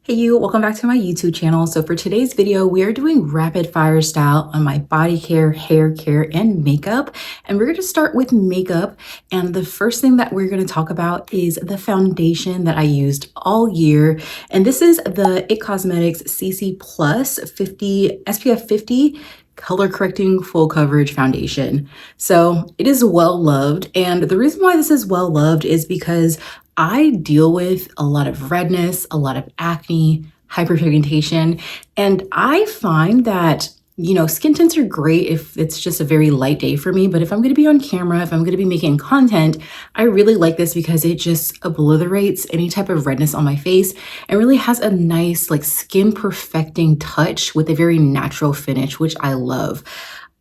Hey you, welcome back to my YouTube channel. So for today's video, we are doing rapid fire style on my body care, hair care, and makeup. And we're going to start with makeup. And the first thing that we're going to talk about is the foundation that I used all year. And this is the It Cosmetics CC Plus 50 SPF 50 color correcting full coverage foundation. So it is well loved. And the reason why this is well loved is because I deal with a lot of redness, a lot of acne, hyperpigmentation, and I find that, skin tints are great if it's just a very light day for me, but if I'm gonna be on camera, if I'm gonna be making content, I really like this because it just obliterates any type of redness on my face and really has a nice skin perfecting touch with a very natural finish, which I love.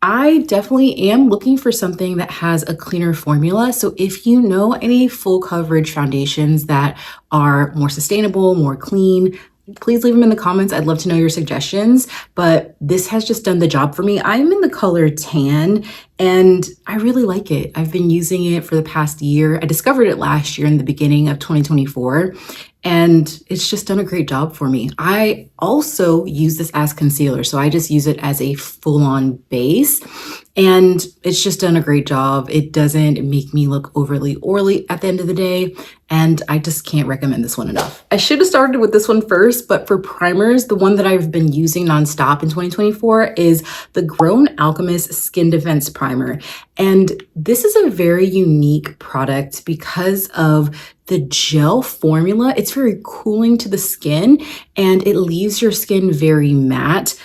I definitely am looking for something that has a cleaner formula. So if you know any full coverage foundations that are more sustainable, more clean, please leave them in the comments. I'd love to know your suggestions, but this has just done the job for me. I'm in the color tan and I really like it. I've been using it for the past year. I discovered it last year in the beginning of 2024. And it's just done a great job for me. I also use this as concealer. So I just use it as a full-on base and it's just done a great job. It doesn't make me look overly oily at the end of the day. And I just can't recommend this one enough. I should have started with this one first, but for primers, the one that I've been using nonstop in 2024 is the Grown Alchemist Skin Defense Primer. And this is a very unique product because of the gel formula. It's very cooling to the skin and it leaves your skin very matte.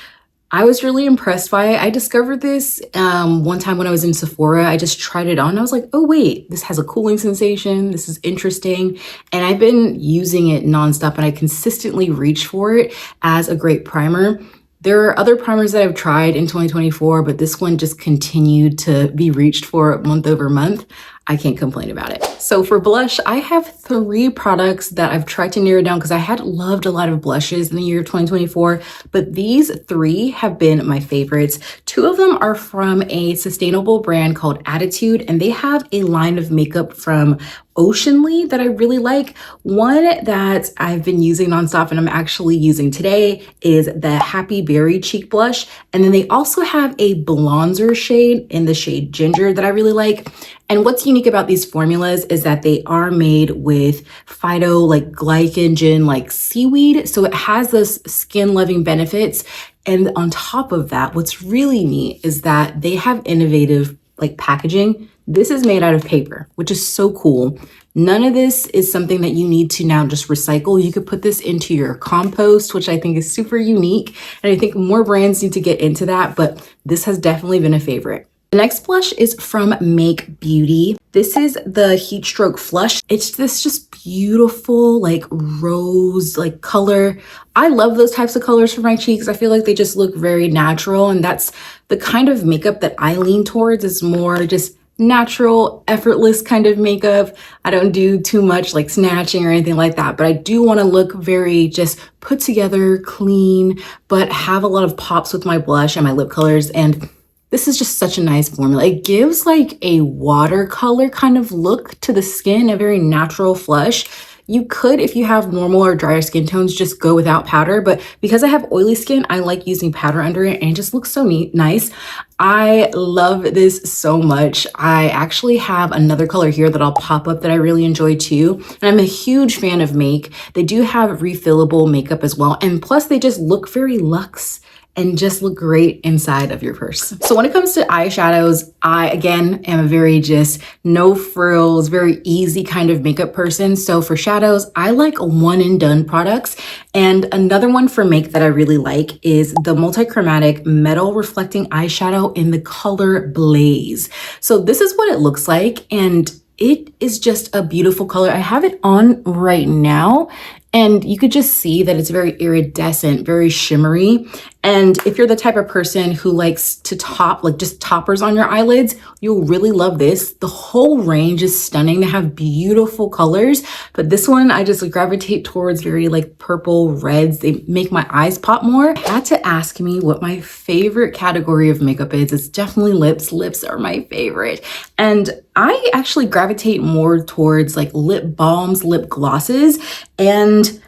I was really impressed by it. I discovered this one time when I was in Sephora. I just tried it on. I was like, oh wait, this has a cooling sensation. This is interesting. And I've been using it nonstop and I consistently reach for it as a great primer. There are other primers that I've tried in 2024, but this one just continued to be reached for month over month. I can't complain about it. So for blush, I have 3 products that I've tried to narrow down because I had loved a lot of blushes in the year 2024, but these 3 have been my favorites. 2 of them are from a sustainable brand called Attitude, and they have a line of makeup from Oceanly that I really like. One that I've been using nonstop and I'm actually using today is the Happy Berry Cheek Blush. And then they also have a bronzer shade in the shade Ginger that I really like. And what's unique about these formulas is that they are made with glycogen, seaweed. So it has those skin loving benefits. And on top of that, what's really neat is that they have innovative packaging. This is made out of paper, which is so cool. None of this is something that you need to now just recycle. You could put this into your compost, which I think is super unique. And I think more brands need to get into that, but this has definitely been a favorite. The next blush is from Make Beauty. This is the Heat Stroke Flush. It's this just beautiful rose color. I love those types of colors for my cheeks. I feel like they just look very natural, and that's the kind of makeup that I lean towards, is more just natural, effortless kind of makeup. I don't do too much snatching or anything like that, but I do want to look very just put together, clean, but have a lot of pops with my blush and my lip colors. And this is just such a nice formula. It gives a watercolor kind of look to the skin, a very natural flush. You could, if you have normal or drier skin tones, just go without powder. But because I have oily skin, I like using powder under it and it just looks so nice. I love this so much. I actually have another color here that I'll pop up that I really enjoy too. And I'm a huge fan of Make. They do have refillable makeup as well. And plus they just look very luxe and just look great inside of your purse. So when it comes to eyeshadows, I, again, am a very just no frills, very easy kind of makeup person. So for shadows, I like one and done products. And another one for Make that I really like is the Multi-chromatic Metal Reflecting Eyeshadow in the color Blaze. So this is what it looks like. And it is just a beautiful color. I have it on right now. And you could just see that it's very iridescent, very shimmery. And if you're the type of person who likes to top, just toppers on your eyelids, you'll really love this. The whole range is stunning. They have beautiful colors, but this one I just gravitate towards very purple reds. They make my eyes pop more. I had to ask me what my favorite category of makeup is. It's definitely lips. Lips are my favorite. And I actually gravitate more towards lip balms, lip glosses, and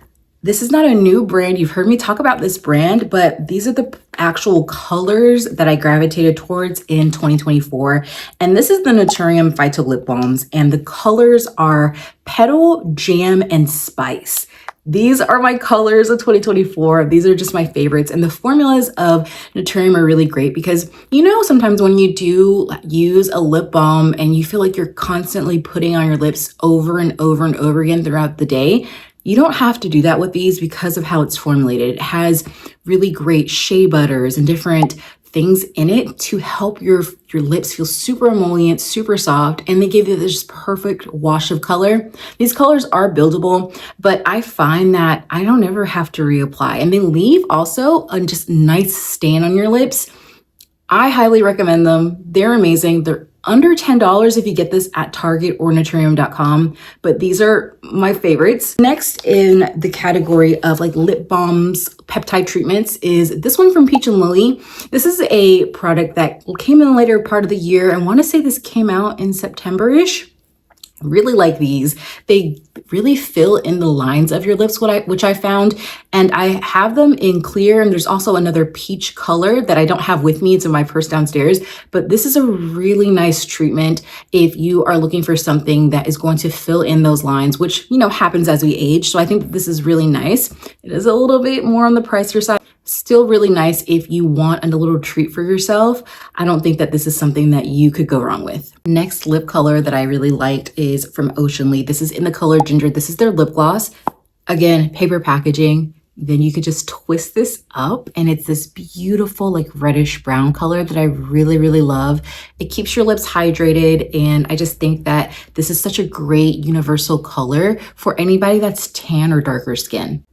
This is not a new brand. You've heard me talk about this brand, but these are the actual colors that I gravitated towards in 2024. And this is the Naturium Phyto Lip Balms, and the colors are Petal, Jam, and Spice. These are my colors of 2024. These are just my favorites. And the formulas of Naturium are really great because, you know, sometimes when you do use a lip balm and you feel like you're constantly putting on your lips over and over and over again throughout the day, you don't have to do that with these because of how it's formulated. It has really great shea butters and different things in it to help your lips feel super emollient, super soft, and they give you this perfect wash of color. These colors are buildable, but I find that I don't ever have to reapply, and they leave also a just nice stain on your lips. I highly recommend them. They're amazing. They're under $10 if you get this at Target or Naturium.com, but these are my favorites. Next in the category of like lip balms, peptide treatments is this one from Peach and Lily. This is a product that came in the later part of the year. I want to say this came out in September-ish. Really like these. They really fill in the lines of your lips, which I found, and I have them in clear, and there's also another peach color that I don't have with me. It's in my purse downstairs, but this is a really nice treatment if you are looking for something that is going to fill in those lines, which, you know, happens as we age. So I think this is really nice. It is a little bit more on the pricier side. Still really nice if you want a little treat for yourself. I don't think that this is something that you could go wrong with. Next lip color that I really liked is from Oceanly. This is in the color Ginger. This is their lip gloss. Again, paper packaging. Then you could just twist this up and it's this beautiful like reddish brown color that I really, really love. It keeps your lips hydrated, and I just think that this is such a great universal color for anybody that's tan or darker skin.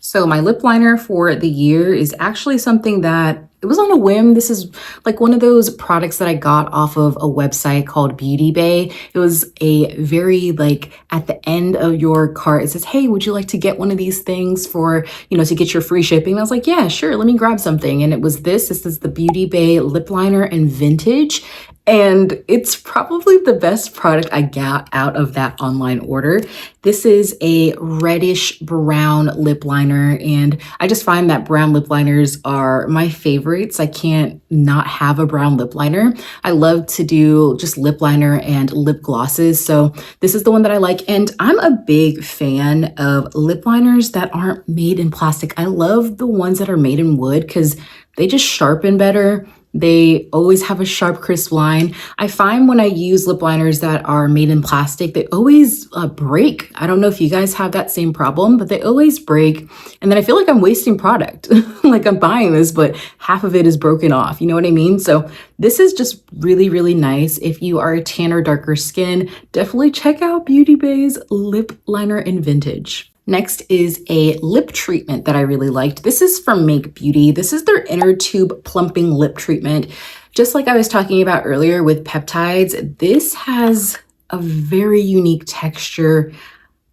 So my lip liner for the year is actually something that it was on a whim. This is like one of those products that I got off of a website called Beauty Bay. It was a very like at the end of your cart, it says, hey, would you like to get one of these things for, you know, to get your free shipping? And I was like, yeah, sure. Let me grab something. And it was this is the Beauty Bay lip liner in vintage. And it's probably the best product I got out of that online order. This is a reddish brown lip liner, and I just find that brown lip liners are my favorites. I can't not have a brown lip liner. I love to do just lip liner and lip glosses. So this is the one that I like. And I'm a big fan of lip liners that aren't made in plastic. I love the ones that are made in wood because they just sharpen better. They always have a sharp, crisp line. I find when I use lip liners that are made in plastic, they always break. I don't know if you guys have that same problem, but they always break. And then I feel like I'm wasting product. Like I'm buying this, but half of it is broken off. You know what I mean? So this is just really, really nice. If you are a tan or darker skin, definitely check out Beauty Bay's lip liner in vintage. Next is a lip treatment that I really liked. This is from Make Beauty. This is their inner tube plumping lip treatment. Just like I was talking about earlier with peptides, this has a very unique texture.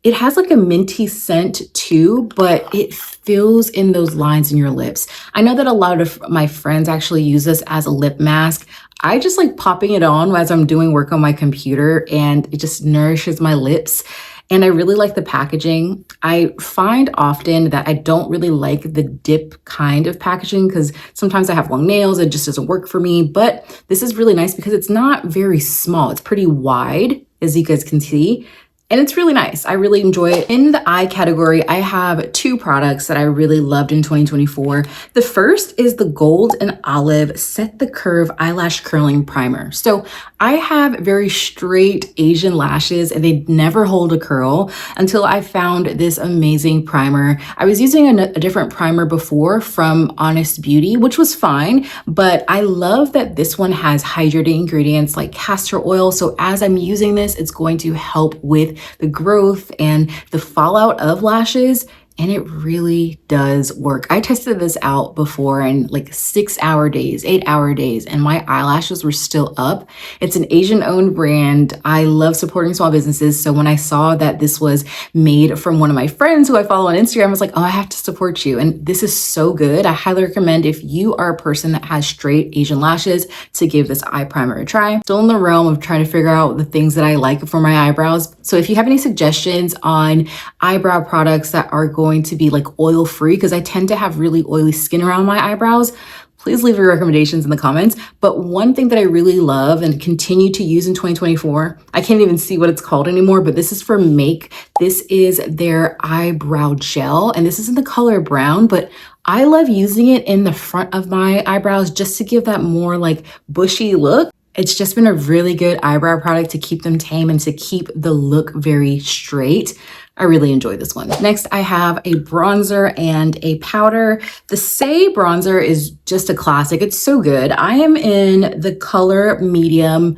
It has like a minty scent too, but it fills in those lines in your lips. I know that a lot of my friends actually use this as a lip mask. I just like popping it on as I'm doing work on my computer, and it just nourishes my lips. And I really like the packaging. I find often that I don't really like the dip kind of packaging because sometimes I have long nails. It just doesn't work for me. But this is really nice because it's not very small. It's pretty wide, as you guys can see. And it's really nice. I really enjoy it. In the eye category, I have two products that I really loved in 2024. The first is the Gold and Olive Set the Curve Eyelash Curling Primer. So I have very straight Asian lashes and they never hold a curl until I found this amazing primer. I was using a different primer before from Honest Beauty, which was fine, but I love that this one has hydrating ingredients like castor oil. So as I'm using this, it's going to help with the growth and the fallout of lashes. And it really does work. I tested this out before in like 6-hour days, 8-hour days, and my eyelashes were still up. It's an Asian owned brand. I love supporting small businesses. So when I saw that this was made from one of my friends who I follow on Instagram, I was like, oh, I have to support you. And this is so good. I highly recommend if you are a person that has straight Asian lashes to give this eye primer a try. Still in the realm of trying to figure out the things that I like for my eyebrows. So if you have any suggestions on eyebrow products that are going going to be like oil free, because I tend to have really oily skin around my eyebrows. Please leave your recommendations in the comments. But one thing that I really love and continue to use in 2024, I can't even see what it's called anymore, but this is from Make. This is their eyebrow gel, and this is in the color brown, but I love using it in the front of my eyebrows just to give that more like bushy look. It's just been a really good eyebrow product to keep them tame and to keep the look very straight. I really enjoy this one. Next, I have a bronzer and a powder. The Saie bronzer is just a classic. It's so good. I am in the color medium.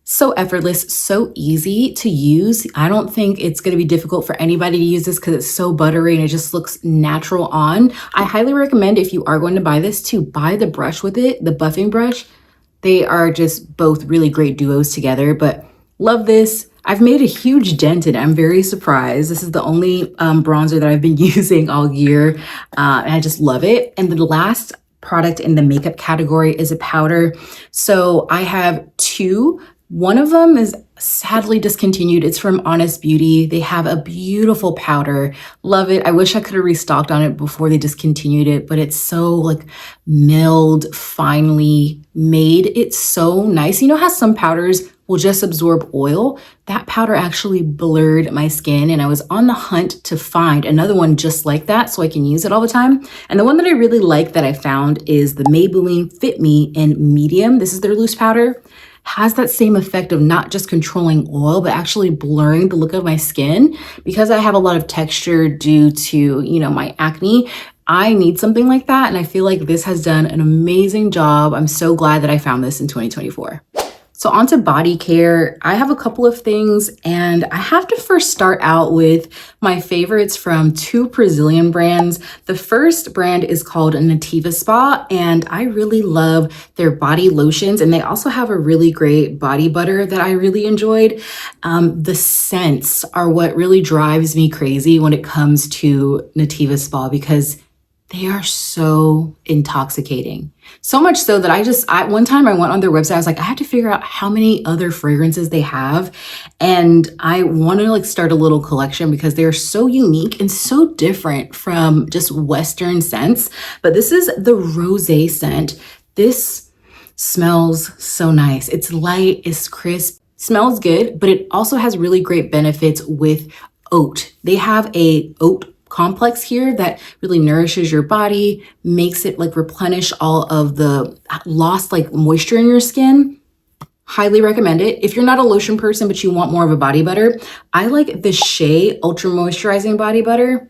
So effortless, so easy to use. I don't think it's gonna be difficult for anybody to use this because it's so buttery and it just looks natural on. I highly recommend, if you are going to buy this, to buy the brush with it, the buffing brush. They are just both really great duos together, but love this. I've made a huge dent in it. I'm very surprised. This is the only bronzer that I've been using all year, and I just love it. And the last product in the makeup category is a powder. So I have two. One of them is sadly discontinued. It's from Honest Beauty. They have a beautiful powder. Love it. I wish I could have restocked on it before they discontinued it, but it's so like milled, finely made. It's so nice. You know how some powders will just absorb oil? That powder actually blurred my skin, and I was on the hunt to find another one just like that so I can use it all the time. And the one that I really like that I found is the Maybelline Fit Me in medium. This is their loose powder. Has that same effect of not just controlling oil, but actually blurring the look of my skin. Because I have a lot of texture due to, you know, my acne, I need something like that. And I feel like this has done an amazing job. I'm so glad that I found this in 2024. So on to body care. I have a couple of things, and I have to first start out with my favorites from two Brazilian brands. The first brand is called Natura Spa, and I really love their body lotions, and they also have a really great body butter that I really enjoyed. The scents are what really drives me crazy when it comes to Natura Spa, because they are so intoxicating. So much so that one time I went on their website, I was like, I had to figure out how many other fragrances they have. And I want to like start a little collection because they're so unique and so different from just Western scents. But this is the rosé scent. This smells so nice. It's light, it's crisp, smells good, but it also has really great benefits with oat. They have a oat complex here that really nourishes your body, makes it like replenish all of the lost like moisture in your skin. Highly recommend it. If you're not a lotion person, but you want more of a body butter, I like the Shea Ultra Moisturizing Body Butter.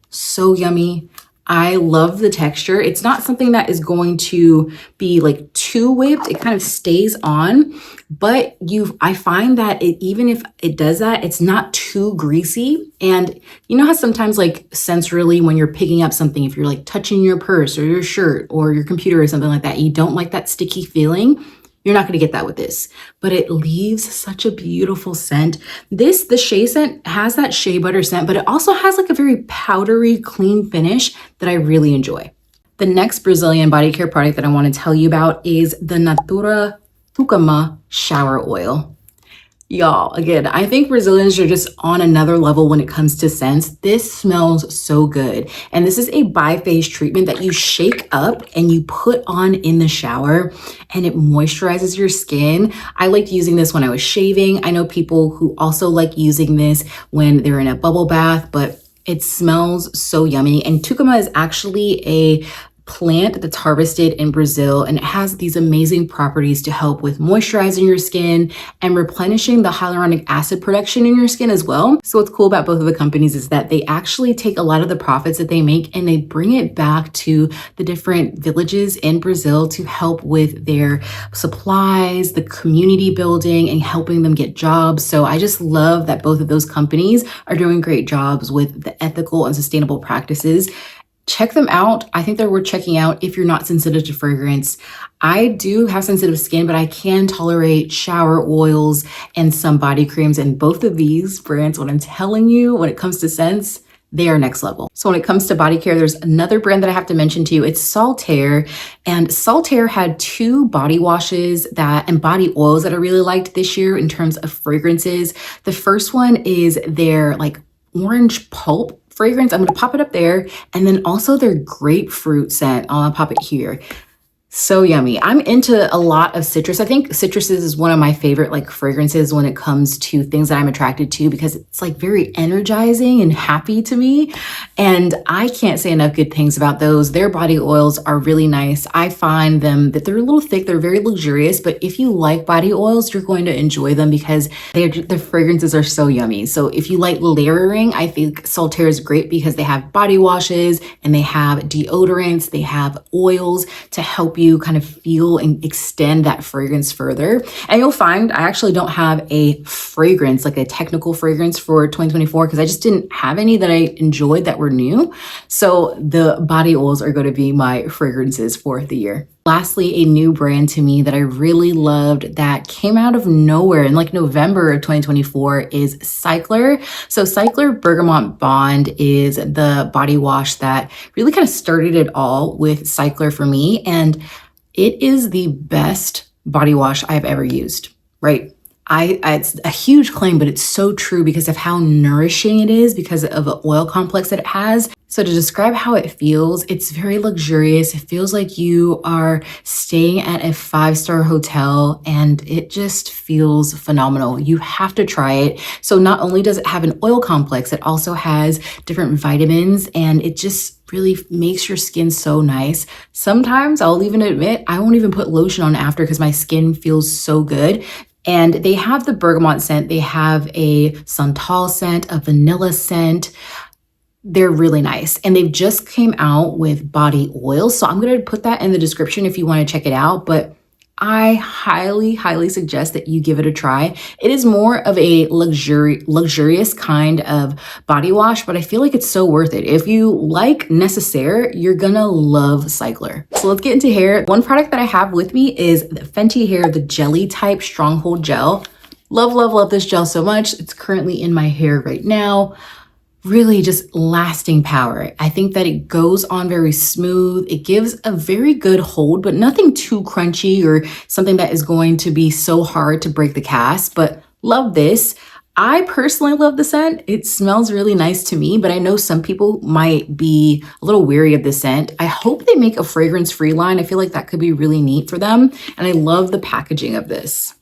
So yummy. I love the texture. It's not something that is going to be like too whipped. It kind of stays on, but I find that even if it does that, it's not too greasy. And you know how sometimes like sensorily when you're picking up something, if you're like touching your purse or your shirt or your computer or something like that, you don't like that sticky feeling. You're not going to get that with this, but it leaves such a beautiful scent. The Shea scent has that shea butter scent, but it also has like a very powdery, clean finish that I really enjoy. The next Brazilian body care product that I want to tell you about is the Natura Tucumã Shower Oil. Y'all, again, I think Brazilians are just on another level when it comes to scents. This smells so good. And this is a bi-phase treatment that you shake up and you put on in the shower, and it moisturizes your skin. I liked using this when I was shaving. I know people who also like using this when they're in a bubble bath, but it smells so yummy. And tucumã is actually a plant that's harvested in Brazil, and it has these amazing properties to help with moisturizing your skin and replenishing the hyaluronic acid production in your skin as well. So what's cool about both of the companies is that they actually take a lot of the profits that they make and they bring it back to the different villages in Brazil to help with their supplies, the community building, and helping them get jobs. So I just love that both of those companies are doing great jobs with the ethical and sustainable practices. Check them out. I think they're worth checking out if you're not sensitive to fragrance. I do have sensitive skin, but I can tolerate shower oils and some body creams. And both of these brands, what I'm telling you, when it comes to scents, they are next level. So when it comes to body care, there's another brand that I have to mention to you. It's Saltaire. And Saltaire had two body washes and body oils that I really liked this year in terms of fragrances. The first one is their like orange pulp fragrance. I'm going to pop it up there. And then also their grapefruit scent. I'll pop it here. So yummy. I'm into a lot of citrus. I think citruses is one of my favorite like fragrances when it comes to things that I'm attracted to, because it's like very energizing and happy to me. And I can't say enough good things about those. Their body oils are really nice. I find them that they're a little thick. They're very luxurious, but if you like body oils, you're going to enjoy them because the fragrances are so yummy. So if you like layering, I think Solterra is great because they have body washes and they have deodorants, they have oils to help you kind of feel and extend that fragrance further. And you'll find I actually don't have a fragrance, like a technical fragrance for 2024, because I just didn't have any that I enjoyed that were new. So the body oils are going to be my fragrances for the year. Lastly, a new brand to me that I really loved that came out of nowhere in like November of 2024 is Cycler. So Cycler Bergamot Bond is the body wash that really kind of started it all with Cycler for me. And it is the best body wash I've ever used, right? It's a huge claim, but it's so true because of how nourishing it is, because of the oil complex that it has. So to describe how it feels, it's very luxurious. It feels like you are staying at a 5-star hotel and it just feels phenomenal. You have to try it. So not only does it have an oil complex, it also has different vitamins and it just really makes your skin so nice. Sometimes I'll even admit, I won't even put lotion on after because my skin feels so good. And they have the bergamot scent. They have a santal scent, a vanilla scent. They're really nice. And they've just came out with body oil. So I'm going to put that in the description if you want to check it out. But I highly, highly suggest that you give it a try. It is more of a luxurious kind of body wash, but I feel like it's so worth it. If you like Necessaire, you're gonna love Cycler. So let's get into hair. One product that I have with me is the Fenty Hair, the jelly type Stronghold Gel. Love, love, love this gel so much. It's currently in my hair right now. Really just lasting power. I think that it goes on very smooth. It gives a very good hold, but nothing too crunchy or something that is going to be so hard to break the cast, but love this. I personally love the scent. It smells really nice to me, but I know some people might be a little weary of the scent. I hope they make a fragrance-free line. I feel like that could be really neat for them. And I love the packaging of this.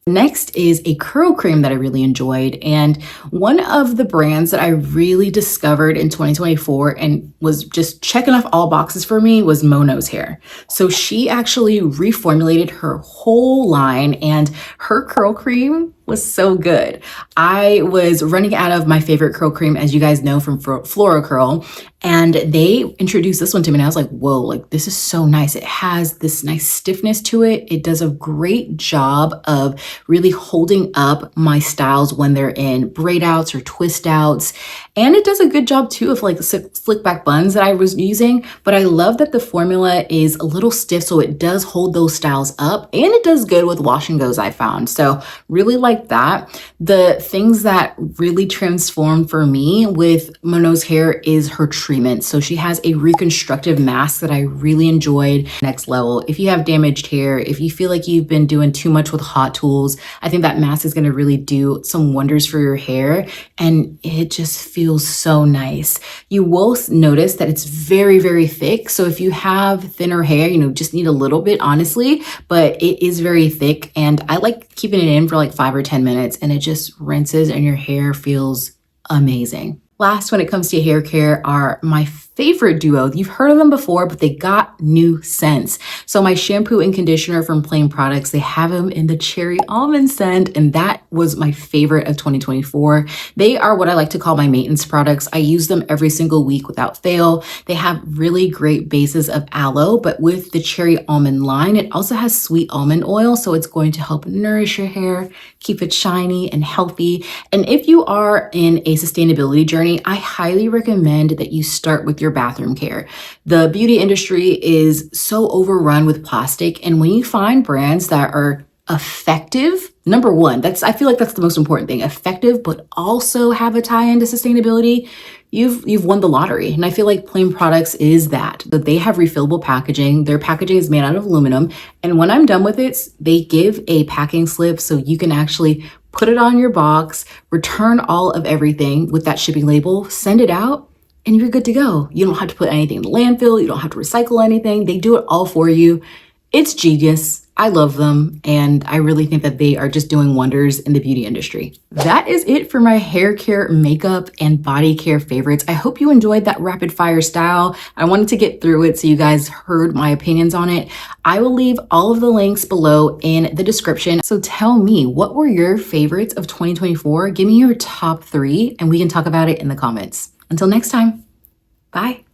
Next is a curl cream that I really enjoyed. And one of the brands that I really discovered in 2024 and was just checking off all boxes for me was Mono's Hair. So she actually reformulated her whole line and her curl cream was so good. I was running out of my favorite curl cream, as you guys know, from Flora Curl, and they introduced this one to me and I was like, whoa, like this is so nice. It has this nice stiffness to it. It does a great job of really holding up my styles when they're in braid outs or twist outs. And it does a good job too of like the slick back buns that I was using, but I love that the formula is a little stiff, so it does hold those styles up and it does good with wash and goes, I found. So really like that. The things that really transformed for me with Mono's Hair is her treatment. So she has a reconstructive mask that I really enjoyed. Next level. If you have damaged hair, if you feel like you've been doing too much with hot tools, I think that mask is going to really do some wonders for your hair and it just feels so nice. You will notice that it's very, very thick. So if you have thinner hair, just need a little bit, honestly, but it is very thick and I like keeping it in for like 5 or 10 minutes and it just rinses and your hair feels amazing. Last, when it comes to hair care, are my favorite duo. You've heard of them before, but they got new scents. So my shampoo and conditioner from Plain Products, they have them in the cherry almond scent, and that was my favorite of 2024. They are what I like to call my maintenance products. I use them every single week without fail. They have really great bases of aloe, but with the cherry almond line, it also has sweet almond oil, so it's going to help nourish your hair, keep it shiny and healthy. And if you are in a sustainability journey, I highly recommend that you start with your bathroom care. The beauty industry is so overrun with plastic, and when you find brands that are effective, number one, I feel like that's the most important thing, effective, but also have a tie into sustainability, you've won the lottery. And I feel like Plain Products is that. But they have refillable packaging. Their packaging is made out of aluminum. And when I'm done with it, they give a packing slip so you can actually put it on your box, return all of everything with that shipping label, send it out, and you're good to go. You don't have to put anything in the landfill. You don't have to recycle anything. They do it all for you. It's genius. I love them, and I really think that they are just doing wonders in the beauty industry. That is it for my hair care, makeup, and body care favorites. I hope you enjoyed that rapid fire style. I wanted to get through it so you guys heard my opinions on it. I will leave all of the links below in the description. So tell me, what were your favorites of 2024? Give me your top 3 and we can talk about it in the comments. Until next time, bye.